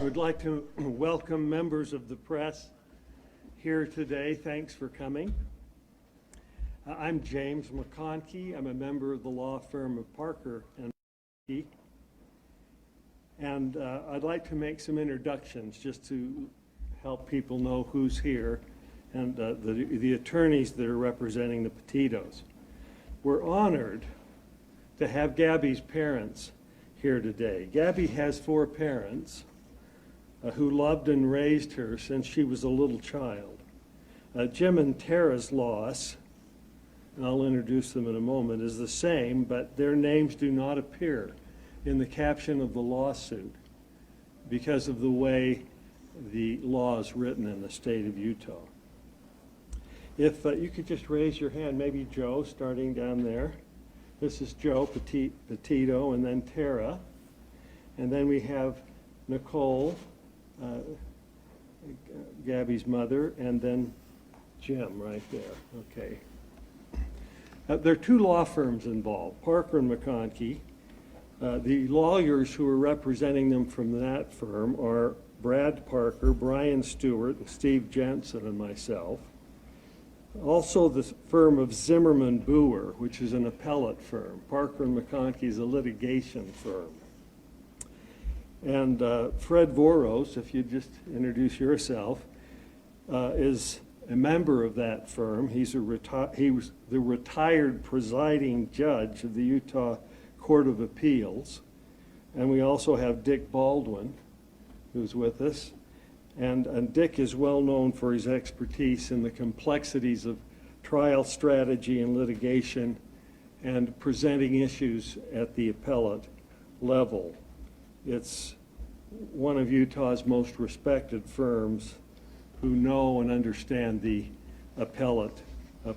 would like to welcome members of the press here today. Thanks for coming. I'm James McConkey. I'm a member of the law firm of Parker and McConkey. And I'd like to make some introductions just to help people know who's here and the attorneys that are representing the Petitos. We're honored to have Gabby's parents here today. Gabby has 4 parents who loved and raised her since she was a little child. Jim and Tara's loss, and I'll introduce them in a moment, is the same, but their names do not appear in the caption of the lawsuit because of the way the law is written in the state of Utah. If you could just raise your hand, maybe Joe, starting down there. This is Joe Petito, and then Tara. And then we have Nicole, Gabby's mother, and then Jim right there. Okay. There are 2 law firms involved, Parker and McConkey. The lawyers who are representing them from that firm are Brad Parker, Brian Stewart, and Steve Jensen, and myself. Also the firm of Zimmerman Boer, which is an appellate firm. Parker and McConkey is a litigation firm. And Fred Voros, if you just introduce yourself, is a member of that firm. He was the retired presiding judge of the Utah Court of Appeals. And we also have Dick Baldwin, who's with us. And Dick is well known for his expertise in the complexities of trial strategy and litigation and presenting issues at the appellate level. It's one of Utah's most respected firms who know and understand the appellate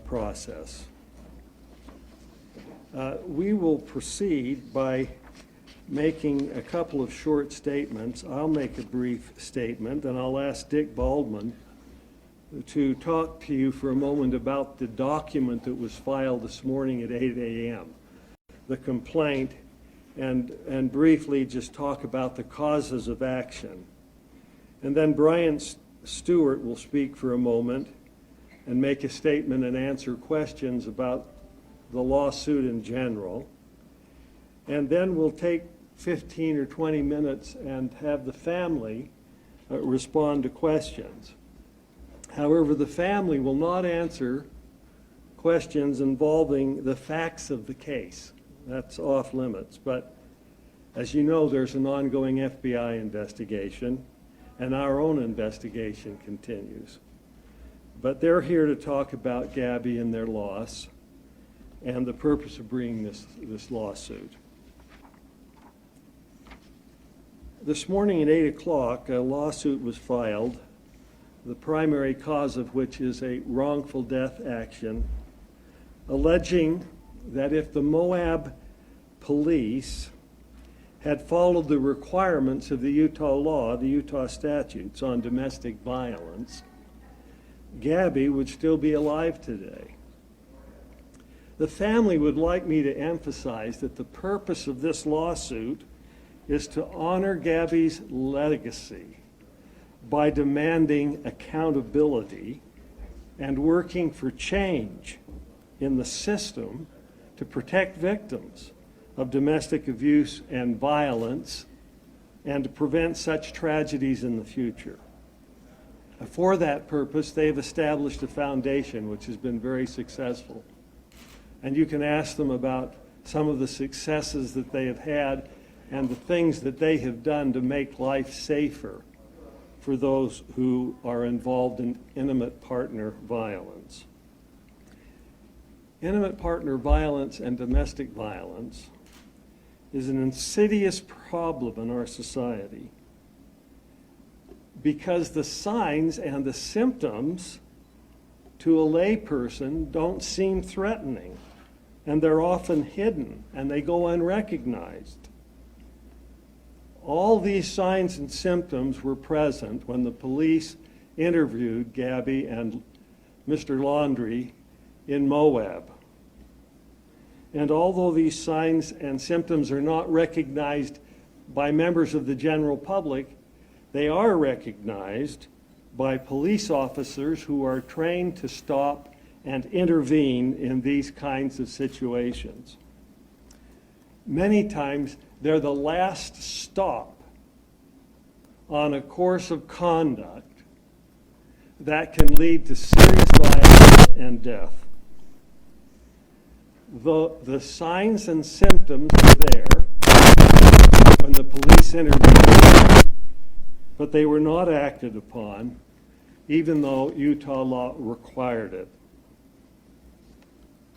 process. We will proceed by making a couple of short statements. I'll make a brief statement, and I'll ask Dick Baldwin to talk to you for a moment about the document that was filed this morning at 8 a.m., the complaint, and briefly just talk about the causes of action. And then Brian Stewart will speak for a moment and make a statement and answer questions about the lawsuit in general. And then we'll take 15 or 20 minutes and have the family respond to questions. However, the family will not answer questions involving the facts of the case. That's off limits. But as you know, there's an ongoing FBI investigation, and our own investigation continues. But they're here to talk about Gabby and their loss and the purpose of bringing this lawsuit. This morning at 8 o'clock, a lawsuit was filed, the primary cause of which is a wrongful death action, alleging that if the Moab police had followed the requirements of the Utah law, the Utah statutes on domestic violence, Gabby would still be alive today. The family would like me to emphasize that the purpose of this lawsuit is to honor Gabby's legacy by demanding accountability and working for change in the system to protect victims of domestic abuse and violence and to prevent such tragedies in the future. For that purpose, they've established a foundation which has been very successful. And you can ask them about some of the successes that they have had and the things that they have done to make life safer for those who are involved in intimate partner violence. Intimate partner violence and domestic violence is an insidious problem in our society because the signs and the symptoms to a layperson don't seem threatening, and they're often hidden and they go unrecognized. All these signs and symptoms were present when the police interviewed Gabby and Mr. Laundrie in Moab. And although these signs and symptoms are not recognized by members of the general public, They are recognized by police officers who are trained to stop and intervene in these kinds of situations. Many times, they're the last stop on a course of conduct that can lead to serious violence and death. The signs and symptoms are there when the police intervened, but they were not acted upon, even though Utah law required it.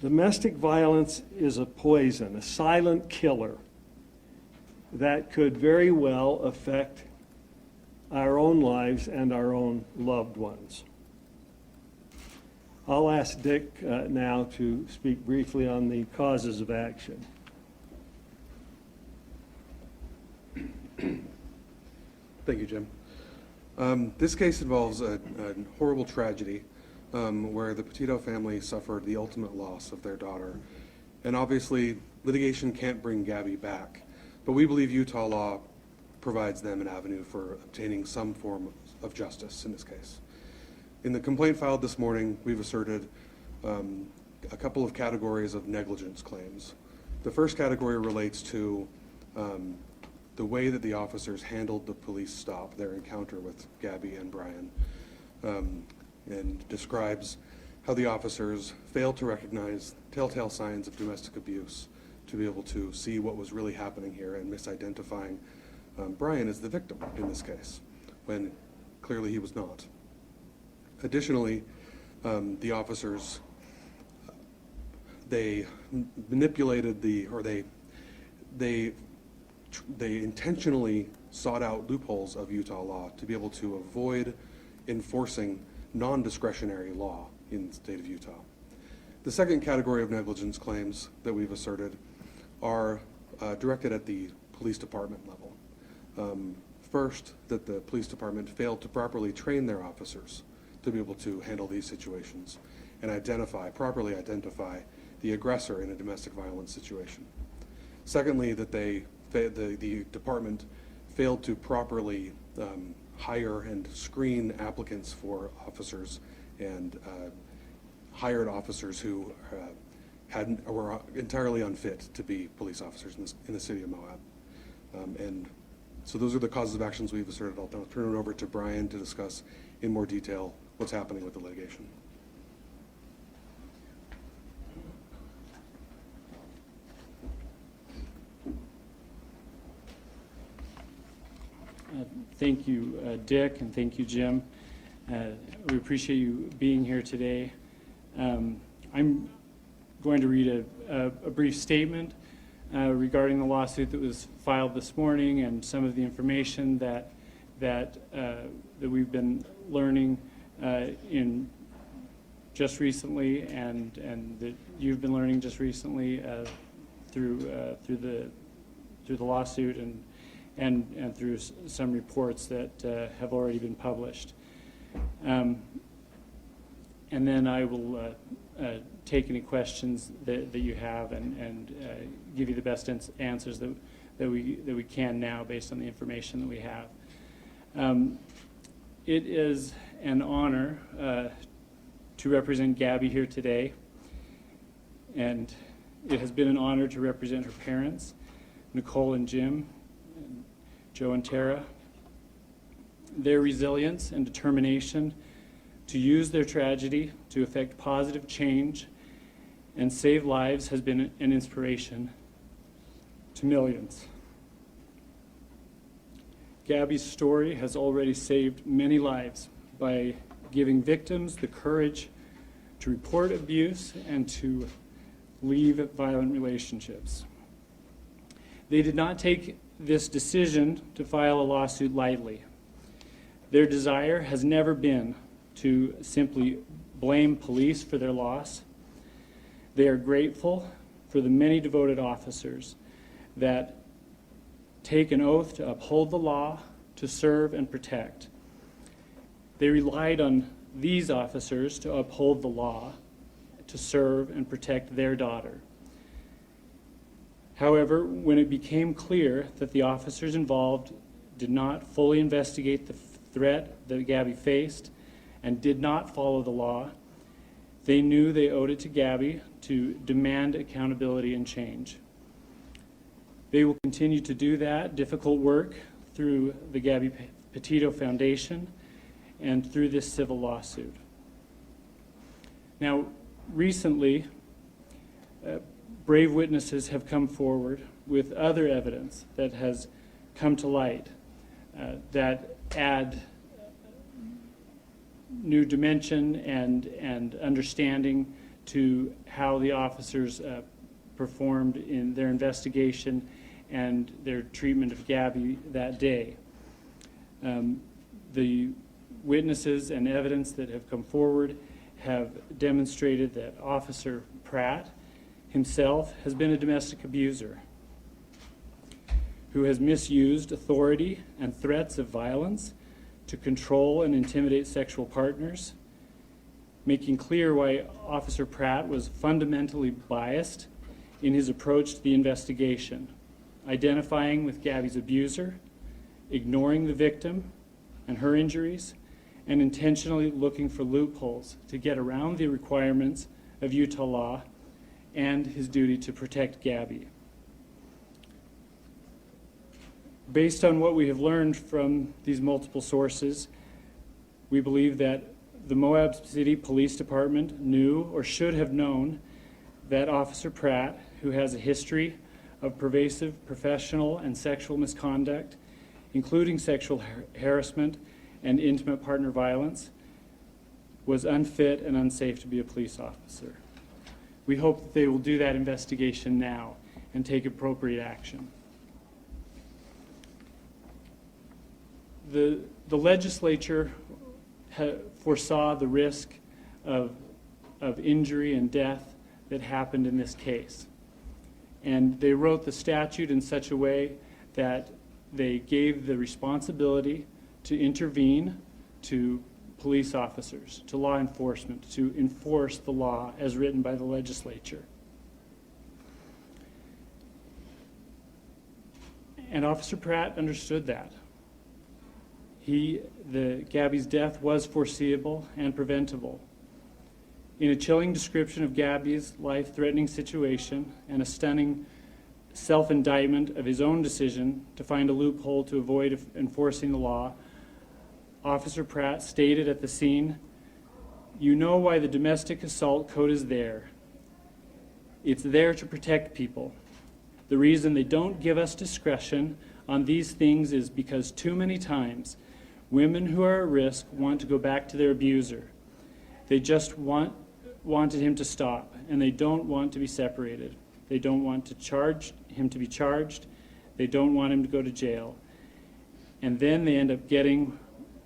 Domestic violence is a poison, a silent killer that could very well affect our own lives and our own loved ones. I'll ask Dick now to speak briefly on the causes of action. Thank you, Jim. This case involves a horrible tragedy where the Petito family suffered the ultimate loss of their daughter. And obviously, litigation can't bring Gabby back, but we believe Utah law provides them an avenue for obtaining some form of justice in this case. In the complaint filed this morning, we've asserted a couple of categories of negligence claims. The first category relates to the way that the officers handled the police stop, their encounter with Gabby and Brian, and describes how the officers failed to recognize telltale signs of domestic abuse to be able to see what was really happening here and misidentifying Brian as the victim in this case, when clearly he was not. Additionally, the officers, they manipulated they intentionally sought out loopholes of Utah law to be able to avoid enforcing non-discretionary law in the state of Utah. The second category of negligence claims that we've asserted are directed at the police department level. First, that the police department failed to properly train their officers to be able to handle these situations and properly identify the aggressor in a domestic violence situation. Secondly, that the department failed to properly hire and screen applicants for officers and hired officers who were entirely unfit to be police officers in the city of Moab. And so those are the causes of actions we've asserted. I'll now turn it over to Brian to discuss in more detail what's happening with the litigation. Thank you, Dick, and thank you, Jim. We appreciate you being here today. I'm going to read a brief statement regarding the lawsuit that was filed this morning and some of the information that we've been learning in just recently, and that you've been learning just recently through the lawsuit and through some reports that have already been published. And then I will take any questions that you have and give you the best answers that we can now based on the information that we have. It is an honor to represent Gabby here today, and it has been an honor to represent her parents, Nicole and Jim, and Joe and Tara. Their resilience and determination to use their tragedy to effect positive change and save lives has been an inspiration to millions. Gabby's story has already saved many lives by giving victims the courage to report abuse and to leave violent relationships. They did not take this decision to file a lawsuit lightly. Their desire has never been to simply blame police for their loss. They are grateful for the many devoted officers that take an oath to uphold the law, to serve and protect. They relied on these officers to uphold the law, to serve and protect their daughter. However, when it became clear that the officers involved did not fully investigate the threat that Gabby faced and did not follow the law. They knew they owed it to Gabby to demand accountability and change. They will continue to do that difficult work through the Gabby Petito Foundation and through this civil lawsuit. Now, recently, brave witnesses have come forward with other evidence that has come to light that add new dimension and understanding to how the officers performed in their investigation and their treatment of Gabby that day. The witnesses and evidence that have come forward have demonstrated that Officer Pratt himself has been a domestic abuser who has misused authority and threats of violence to control and intimidate sexual partners, making clear why Officer Pratt was fundamentally biased in his approach to the investigation, identifying with Gabby's abuser, ignoring the victim and her injuries, and intentionally looking for loopholes to get around the requirements of Utah law and his duty to protect Gabby. Based on what we have learned from these multiple sources, we believe that the Moab City Police Department knew or should have known that Officer Pratt, who has a history of pervasive professional and sexual misconduct, including sexual harassment and intimate partner violence, was unfit and unsafe to be a police officer. We hope that they will do that investigation now and take appropriate action. The legislature foresaw the risk of injury and death that happened in this case. And they wrote the statute in such a way that they gave the responsibility to intervene to police officers, to law enforcement, to enforce the law as written by the legislature. And Officer Pratt understood that. Gabby's death was foreseeable and preventable. In a chilling description of Gabby's life-threatening situation and a stunning self-indictment of his own decision to find a loophole to avoid enforcing the law, Officer Pratt stated at the scene, "You know why the domestic assault code is there. It's there to protect people. The reason they don't give us discretion on these things is because too many times women who are at risk want to go back to their abuser. They just wanted him to stop, and they don't want to be separated. They don't want him to be charged. They don't want him to go to jail. And then they end up getting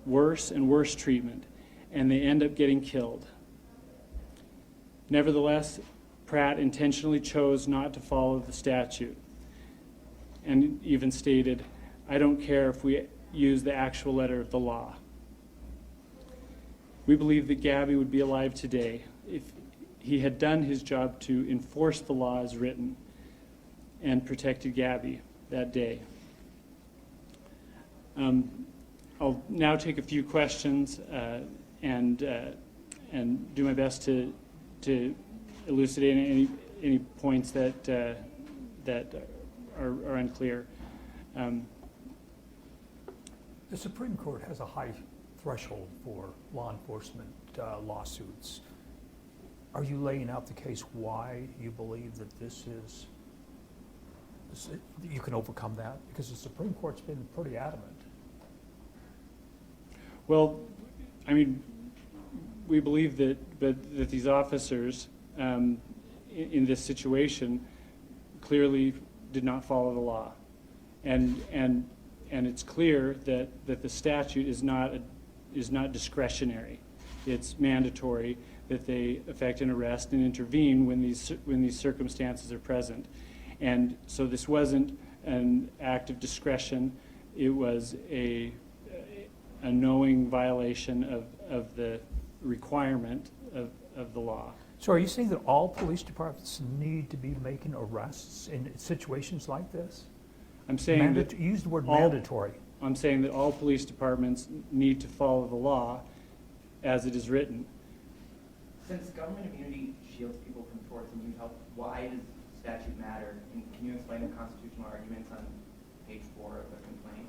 worse and worse treatment, and they end up getting killed." Nevertheless, Pratt intentionally chose not to follow the statute and even stated, "I don't care if we use the actual letter of the law." We believe that Gabby would be alive today if he had done his job to enforce the law as written and protected Gabby that day. I'll now take a few questions and do my best to elucidate any points that are unclear. The Supreme Court has a high threshold for law enforcement lawsuits. Are you laying out the case why you believe that you can overcome that? Because the Supreme Court's been pretty adamant. Well, I mean, we believe that these officers in this situation clearly did not follow the law, and it's clear that the statute is not discretionary. It's mandatory that they effect an arrest and intervene when these circumstances are present. And so this wasn't an act of discretion. It was a knowing violation of the requirement of the law. So are you saying that all police departments need to be making arrests in situations like this? I'm saying that You used the word all- mandatory. I'm saying that all police departments need to follow the law as it is written. Since government immunity shields people from torts in Utah, why does statute matter? And can you explain the constitutional arguments on page 4 of the complaint?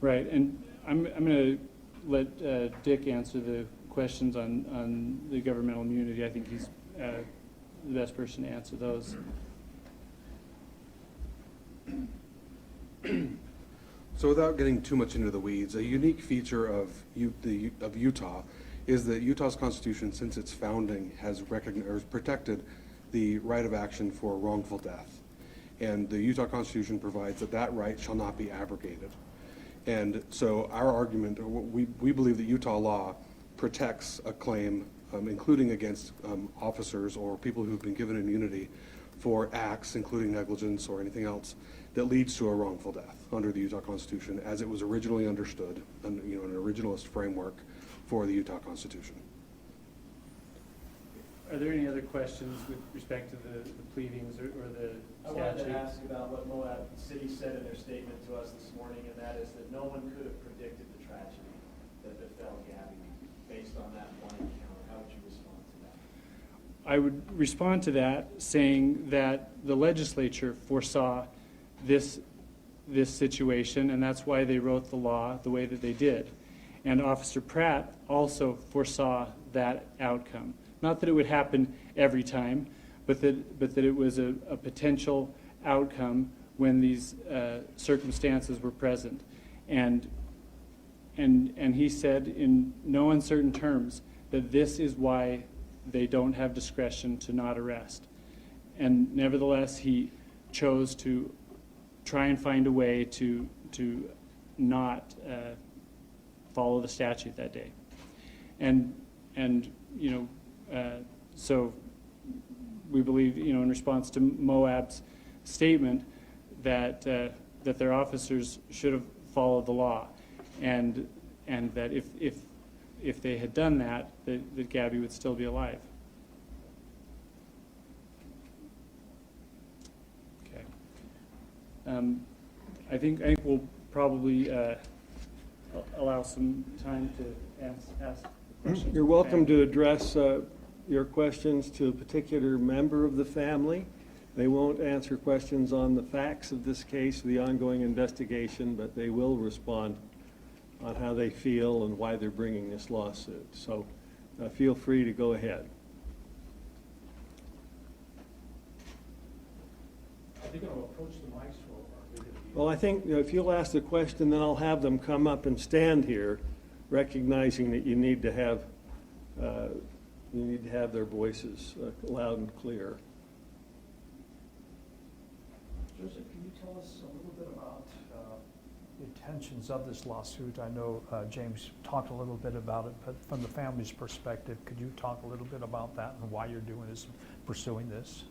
Right, and I'm going to let Dick answer the questions on the governmental immunity. I think he's the best person to answer those. So without getting too much into the weeds, a unique feature of Utah is that Utah's Constitution, since its founding, has protected the right of action for wrongful death. And the Utah Constitution provides that that right shall not be abrogated. And so our argument, we believe that Utah law protects a claim, including against officers or people who've been given immunity for acts, including negligence or anything else, that leads to a wrongful death under the Utah Constitution as it was originally understood, an originalist framework for the Utah Constitution. Are there any other questions with respect to the pleadings or the I wanted statute? to ask about what Moab City said in their statement to us this morning, and that is that no one could have predicted the tragedy that befell Gabby based on that one encounter. How would you respond to that? I would respond to that saying that the legislature foresaw this situation, and that's why they wrote the law the way that they did. And Officer Pratt also foresaw that outcome. Not that it would happen every time, but that it was a potential outcome when these circumstances were present. And he said in no uncertain terms that this is why they don't have discretion to not arrest. And nevertheless, he chose to try and find a way to not follow the statute that day. And so we believe, in response to Moab's statement that their officers should have followed the law, and that if they had done that, that Gabby would still be alive. Okay. I think we'll probably allow some time to ask questions. You're welcome to address your questions to a particular member of the family. They won't answer questions on the facts of this case, the ongoing investigation, but they will respond on how they feel and why they're bringing this lawsuit. So feel free to go ahead. Are they going to approach the mics, or are they going to be? Well, I think if you'll ask the question, then I'll have them come up and stand here, recognizing that you need to have their voices loud and clear. Joseph, can you tell us a little bit about the intentions of this lawsuit? I know James talked a little bit about it, but from the family's perspective, could you talk a little bit about that and why you're doing this, pursuing this?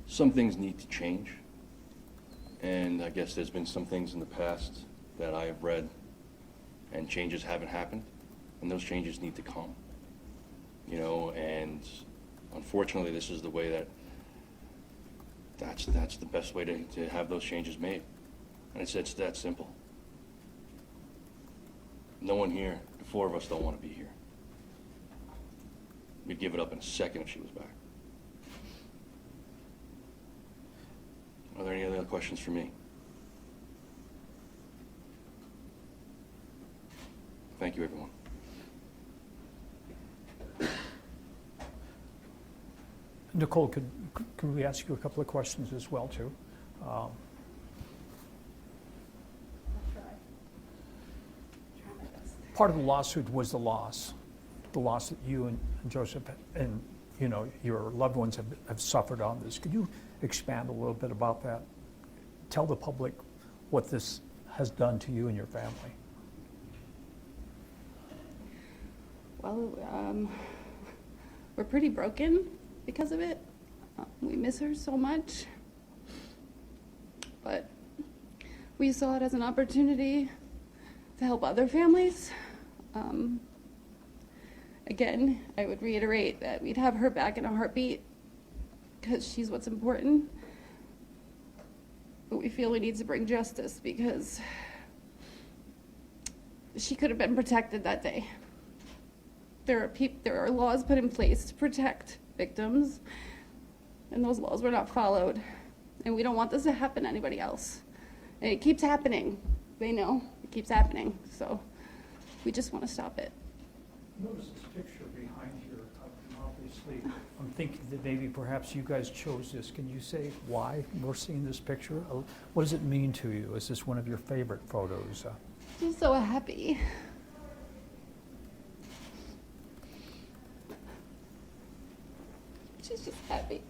Some things need to change, and I guess there's been some things in the past that I have read, and changes haven't happened, and those changes need to come. And unfortunately, this is the way that's the best way to have those changes made, and it's that simple. No one here, the four of us, don't want to be here. We'd give it up in a second if she was back. Are there any other questions for me? Thank you, everyone. Nicole, could we ask you a couple of questions as well, too? Part of the lawsuit was the loss that you and Joseph and your loved ones have suffered on this. Could you expand a little bit about that? Tell the public what this has done to you and your family. Well, we're pretty broken because of it. We miss her so much. But we saw it as an opportunity to help other families. Again, I would reiterate that we'd have her back in a heartbeat because she's what's important. But we feel we need to bring justice because she could have been protected that day. There are laws put in place to protect victims, and those laws were not followed. And we don't want this to happen to anybody else. And it keeps happening. They know it keeps happening. So we just want to stop it. Notice this picture behind here. Obviously, I'm thinking that maybe perhaps you guys chose this. Can you say why we're seeing this picture? What does it mean to you? Is this one of your favorite photos? She's so happy. She's just happy.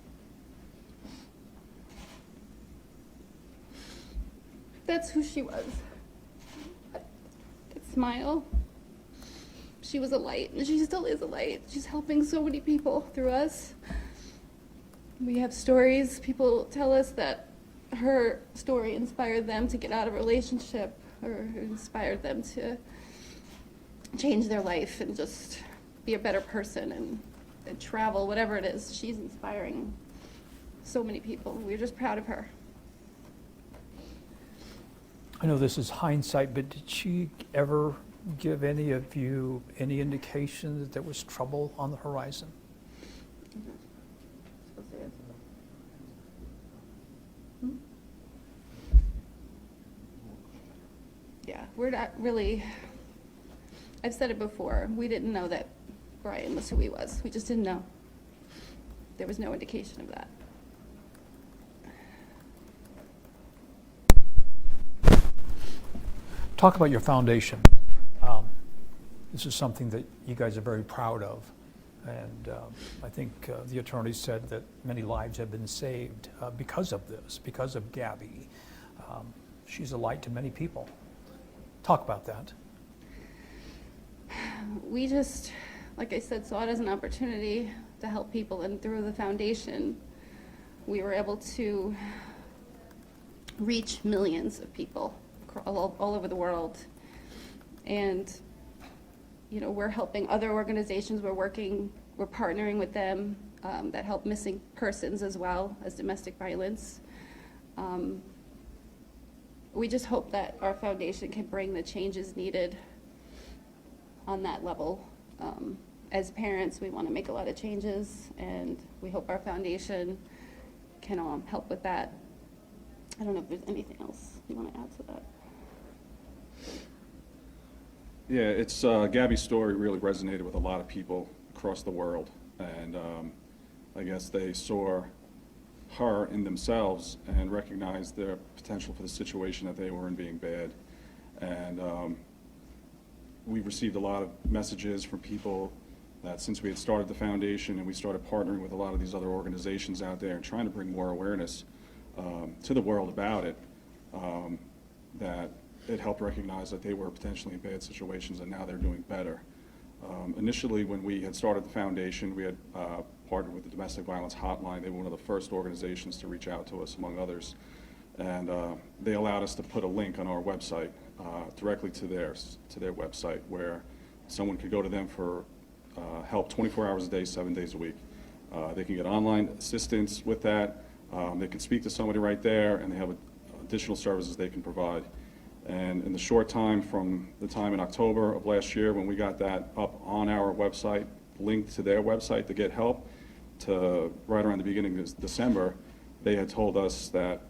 That's who she was. That smile. She was a light, and she still is a light. She's helping so many people through us. We have stories. People tell us that her story inspired them to get out of a relationship or inspired them to change their life and just be a better person and travel, whatever it is. She's inspiring so many people. We're just proud of her. I know this is hindsight, but did she ever give any of you any indication that there was trouble on the horizon? Yeah, we're not really, I've said it before, we didn't know that Brian was who he was. We just didn't know. There was no indication of that. Talk about your foundation. This is something that you guys are very proud of. And I think the attorney said that many lives have been saved because of this, because of Gabby. She's a light to many people. Talk about that. We just, like I said, saw it as an opportunity to help people, and through the foundation, we were able to reach millions of people all over the world. And, you know, we're helping other organizations. We're partnering with them that help missing persons as well as domestic violence. We just hope that our foundation can bring the changes needed on that level. As parents, we want to make a lot of changes, and we hope our foundation can help with that. I don't know if there's anything else you want to add to that. Yeah, it's Gabby's story really resonated with a lot of people across the world, and I guess they saw her in themselves and recognized their potential for the situation that they were in being bad. And we received a lot of messages from people that since we had started the foundation and we started partnering with a lot of these other organizations out there and trying to bring more awareness to the world about it, that it helped recognize that they were potentially in bad situations and now they're doing better. Initially, when we had started the foundation, we had partnered with the Domestic Violence Hotline. They were one of the first organizations to reach out to us, among others. And they allowed us to put a link on our website directly to their website, where someone could go to them for help 24 hours a day, 7 days a week. They can get online assistance with that. They can speak to somebody right there, and they have additional services they can provide. And in the short time from the time in October of last year when we got that up on our website, linked to their website to get help, to right around the beginning of December, they had told us that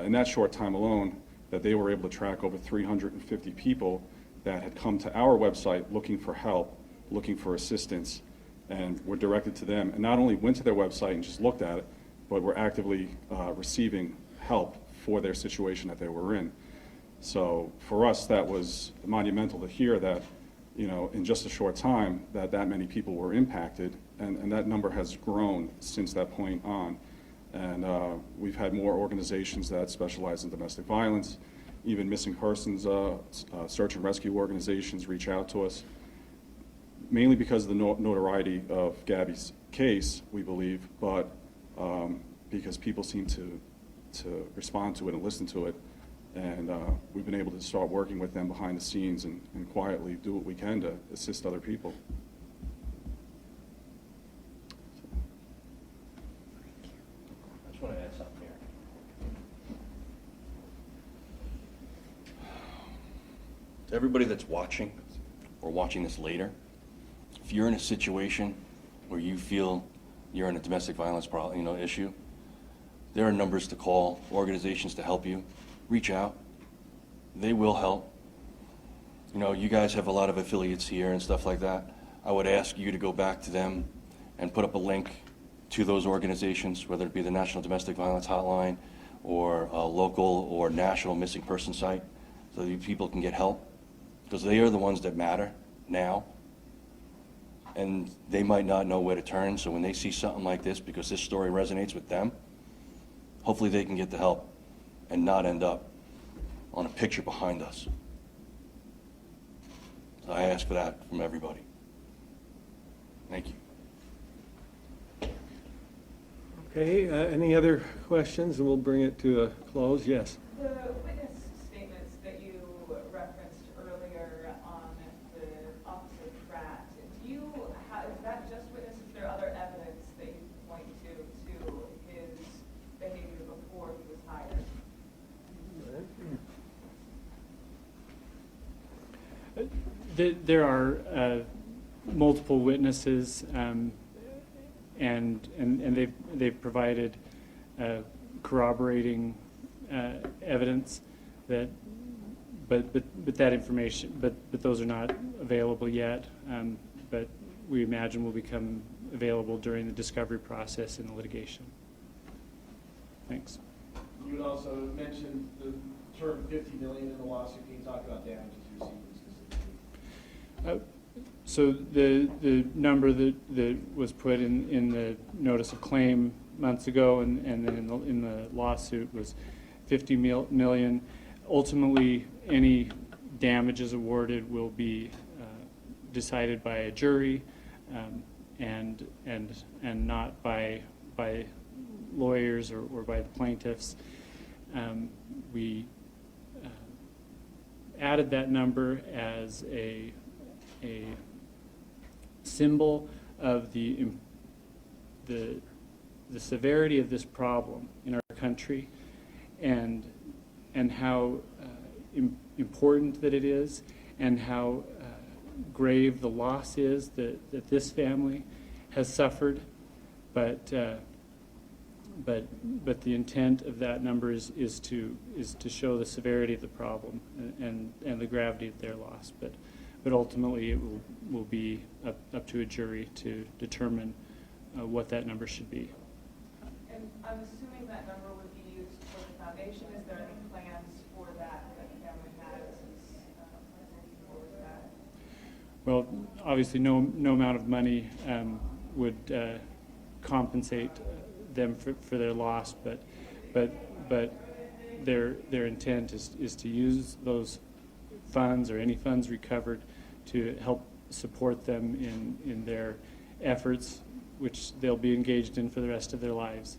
in that short time alone, that they were able to track over 350 people that had come to our website looking for help, looking for assistance, and were directed to them. And not only went to their website and just looked at it, but were actively receiving help for their situation that they were in. So for us, that was monumental to hear that, you know, in just a short time, that many people were impacted, and that number has grown since that point on. And we've had more organizations that specialize in domestic violence, even missing persons, search and rescue organizations reach out to us, mainly because of the notoriety of Gabby's case, we believe, but because people seem to respond to it and listen to it And we've been able to start working with them behind the scenes and quietly do what we can to assist other people. I just want to add something here. To everybody that's watching or watching this later, if you're in a situation where you feel you're in a domestic violence issue, there are numbers to call, organizations to help you. Reach out. They will help. You guys have a lot of affiliates here and stuff like that. I would ask you to go back to them and put up a link to those organizations, whether it be the National Domestic Violence Hotline or a local or national missing person site, so that people can get help, because they are the ones that matter now. And they might not know where to turn, so when they see something like this, because this story resonates with them, hopefully they can get the help and not end up on a picture behind us. So I ask for that from everybody. Thank you. Okay, any other questions? And we'll bring it to a close. Yes. The witness statements that you referenced earlier on the Officer Pratt, is that just witness? Is there other evidence that you point to his behavior before he was hired? There are multiple witnesses, and they've provided corroborating evidence that, but that information, but those are not available yet. But we imagine will become available during the discovery process in the litigation. Thanks. You had also mentioned the term $50 million in the lawsuit. Can you talk about damages received specifically? So the number that was put in the notice of claim months ago and then in the lawsuit was $50 million. Ultimately, any damages awarded will be decided by a jury and not by lawyers or by the plaintiffs. We added that number as a symbol of the severity of this problem in our country, and how important that it is, and how grave the loss is that this family has suffered. But the intent of that number is to show the severity of the problem and the gravity of their loss. But ultimately, it will be up to a jury to determine what that number should be. And I'm assuming that number would be used for the foundation. Is there any plans for that the family has? Or was that? Well, obviously, no amount of money would compensate them for their loss, but their intent is to use those funds or any funds recovered to help support them in their efforts, which they'll be engaged in for the rest of their lives.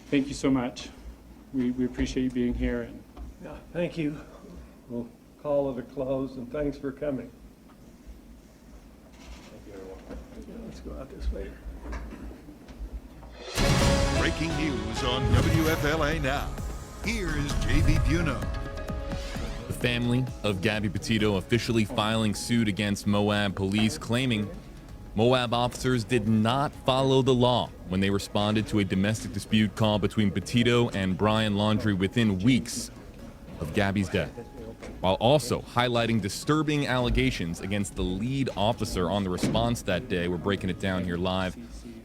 Thank you so much. We appreciate you being here. And Yeah, thank you. We'll call it a close, and thanks for coming. Thank you, everyone. Let's go out this way. Breaking news on WFLA Now. Here is JB Buno. The family of Gabby Petito officially filing suit against Moab police, claiming Moab officers did not follow the law when they responded to a domestic dispute call between Petito and Brian Laundrie within weeks of Gabby's death, while also highlighting disturbing allegations against the lead officer on the response that day. We're breaking it down here live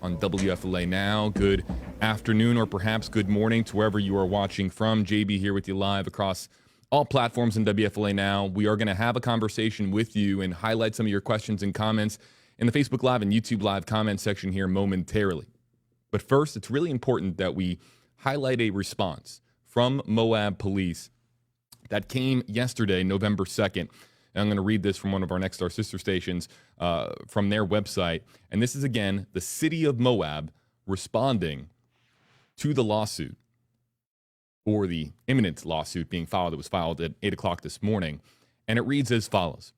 on WFLA Now. Good afternoon, or perhaps good morning to wherever you are watching from. JB here with you live across all platforms in WFLA Now. We are going to have a conversation with you and highlight some of your questions and comments in the Facebook Live and YouTube Live comment section here momentarily. But first, it's really important that we highlight a response from Moab Police that came yesterday, November 2nd. And I'm going to read this from one of our Nexstar sister stations from their website. And this is, again, the city of Moab responding to the lawsuit, or the imminent lawsuit being filed. It was filed at 8 o'clock this morning, and it reads as follows.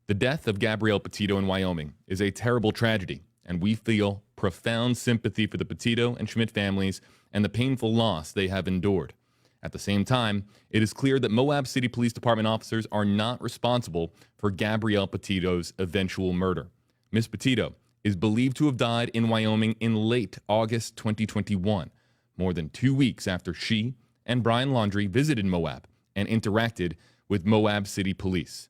The death of Gabrielle Petito in Wyoming is a terrible tragedy, and we feel profound sympathy for the Petito and Schmidt families and the painful loss they have endured. At the same time, it is clear that Moab City Police Department officers are not responsible for Gabrielle Petito's eventual murder. Ms. Petito is believed to have died in Wyoming in late August 2021, more than 2 weeks after she and Brian Laundrie visited Moab and interacted with Moab City Police.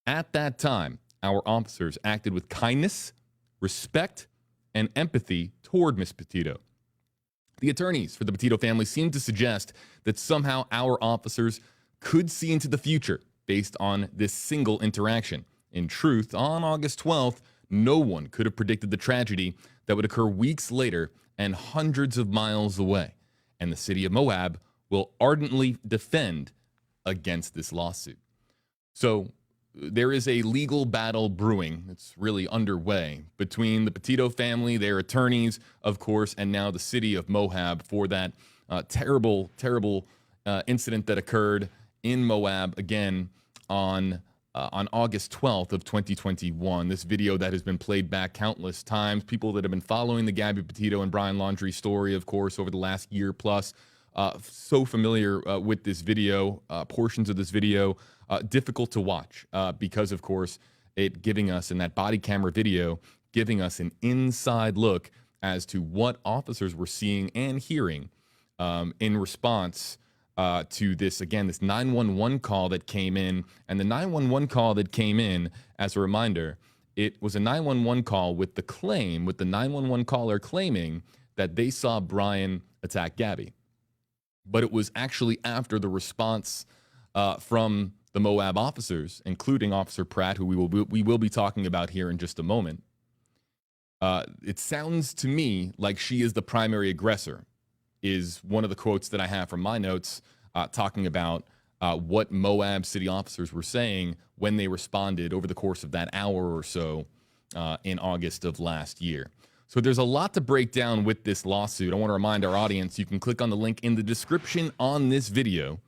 At that time, our officers acted with kindness, respect, and empathy toward Ms. Petito. The attorneys for the Petito family seem to suggest that somehow our officers could see into the future based on this single interaction. In truth, on August 12th, no one could have predicted the tragedy that would occur weeks later and hundreds of miles away. And the city of Moab will ardently defend against this lawsuit. So there is a legal battle brewing. It's really underway between the Petito family, their attorneys, of course, and now the city of Moab for that terrible incident that occurred in Moab again on August 12th of 2021. This video that has been played back countless times. People that have been following the Gabby Petito and Brian Laundrie story, of course, over the last year plus, so familiar with this video, portions of this video, difficult to watch because, of course, it giving us in that body camera video, giving us an inside look as to what officers were seeing and hearing in response to this, again, this 911 call that came in. And the 911 call that came in, as a reminder, it was a 911 call with the 911 caller claiming that they saw Brian attack Gabby. But it was actually after the response from the Moab officers, including Officer Pratt, who we will be talking about here in just a moment. It sounds to me like she is the primary aggressor, is one of the quotes that I have from my notes talking about what Moab city officers were saying when they responded over the course of that hour or so in August of last year. So there's a lot to break down with this lawsuit. I want to remind our audience, you can click on the link in the description on this video.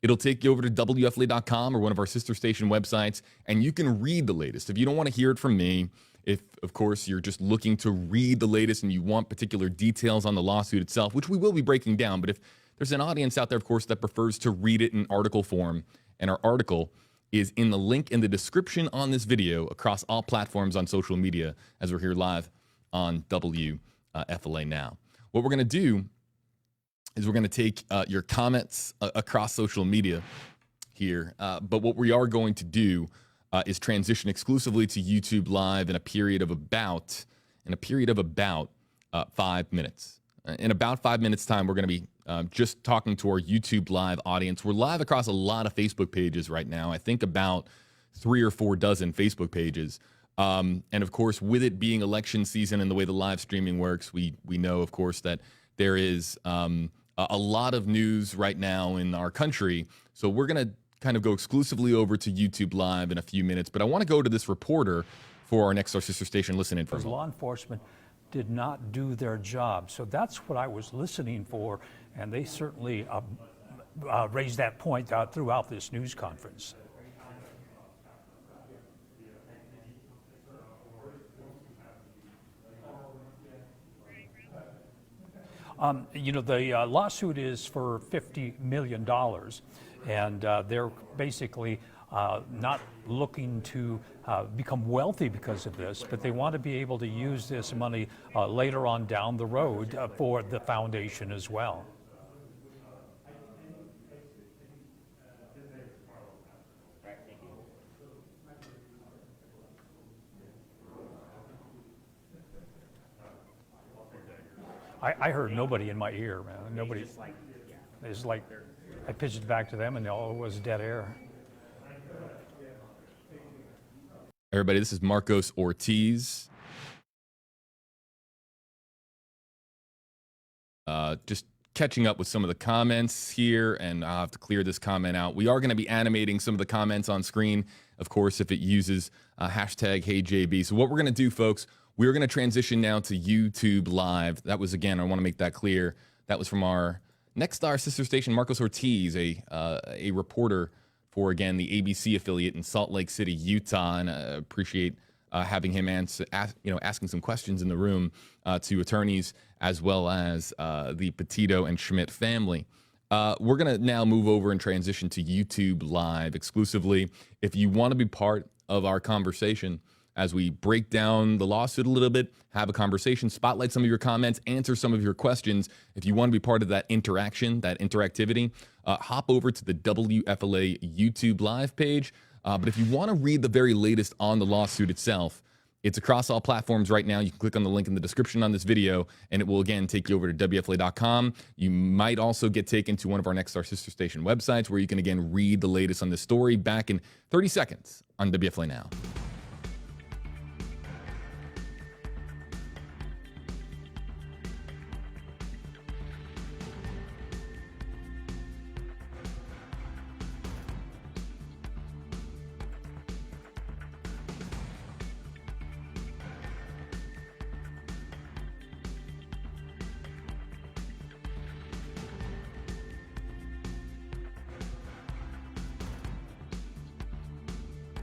It'll take you over to WFLA.com or one of our sister station websites, and you can read the latest. If you don't want to hear it from me, if, of course, you're just looking to read the latest and you want particular details on the lawsuit itself, which we will be breaking down, but if there's an audience out there, of course, that prefers to read it in article form, and our article is in the link in the description on this video across all platforms on social media as we're here live on WFLA Now. What we're going to do is we're going to take your comments across social media here, but what we are going to do is transition exclusively to YouTube Live in a period of about 5 minutes. In about 5 minutes time, we're going to be just talking to our YouTube Live audience. We're live across a lot of Facebook pages right now. I think about 3 or 4 dozen Facebook pages. And of course, with it being election season and the way the live streaming works, we know, of course, that there is a lot of news right now in our country. So we're going to kind of go exclusively over to YouTube Live in a few minutes. But I want to go to this reporter for our next sister station listen in for. Law enforcement did not do their job. So that's what I was listening for. And they certainly raised that point throughout this news conference. The lawsuit is for $50 million, and they're basically not looking to become wealthy because of this, but they want to be able to use this money later on down the road for the foundation as well. I heard nobody in my ear, man. Nobody. It's like I pitched it back to them, and all it was dead air. Everybody, this is Marcos Ortiz. Just catching up with some of the comments here, and I'll have to clear this comment out. We are going to be animating some of the comments on screen, of course, if it uses hashtag HeyJB. So what we're going to do, folks, We're going to transition now to YouTube Live. That was, again, I want to make that clear. That was from our next star sister station, Marcos Ortiz, a reporter for, again, the ABC affiliate in Salt Lake City, Utah. And I appreciate having him asking some questions in the room to attorneys as well as the Petito and Schmidt family. We're going to now move over and transition to YouTube Live exclusively. If you want to be part of our conversation as we break down the lawsuit a little bit, have a conversation, spotlight some of your comments, answer some of your questions, if you want to be part of that interaction, that interactivity, hop over to the WFLA YouTube Live page. But if you want to read the very latest on the lawsuit itself, it's across all platforms right now. You can click on the link in the description on this video, and it will, again, take you over to WFLA.com. You might also get taken to one of our Next Star sister station websites where you can, again, read the latest on this story back in 30 seconds on WFLA Now.